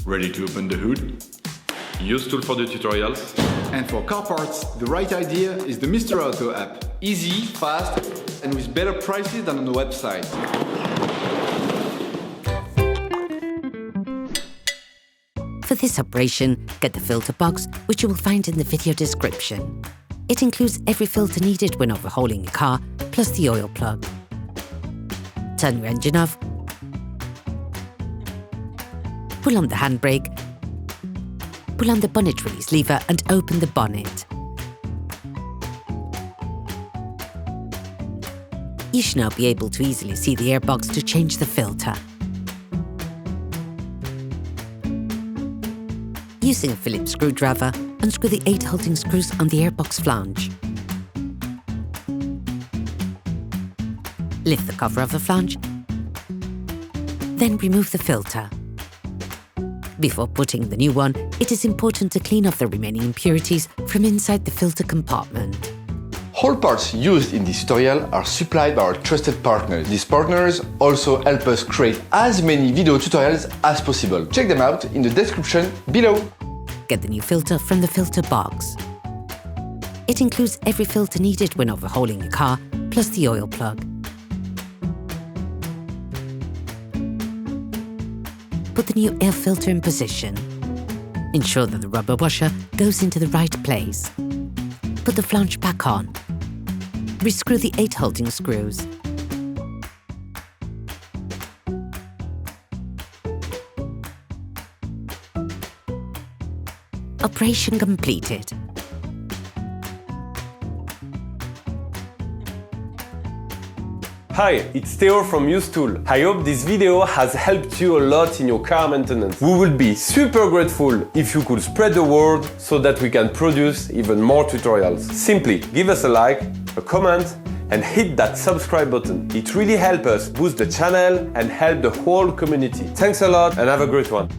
Ready to open the hood? UseTool for the tutorials. And for car parts, the right idea is the Mr. Auto app. Easy, fast, and with better prices than on the website. For this operation, get the filter box, which you will find in the video description. It includes every filter needed when overhauling a car, plus the oil plug. Turn your engine off, pull on the handbrake, pull on the bonnet release lever and open the bonnet. You should now be able to easily see the airbox to change the filter. Using a Phillips screwdriver, unscrew the 8 holding screws on the airbox flange. Lift the cover of the flange, then remove the filter. Before putting the new one, it is important to clean off the remaining impurities from inside the filter compartment. All parts used in this tutorial are supplied by our trusted partners. These partners also help us create as many video tutorials as possible. Check them out in the description below. Get the new filter from the filter box. It includes every filter needed when overhauling a car, plus the oil plug. Put the new air filter in position. Ensure that the rubber washer goes into the right place. Put the flange back on. Rescrew the 8 holding screws. Operation completed. Hi, it's Theo from UseTool. I hope this video has helped you a lot in your car maintenance. We will be super grateful if you could spread the word so that we can produce even more tutorials. Simply give us a like, a comment, and hit that subscribe button. It really helps us boost the channel and help the whole community. Thanks a lot and have a great one.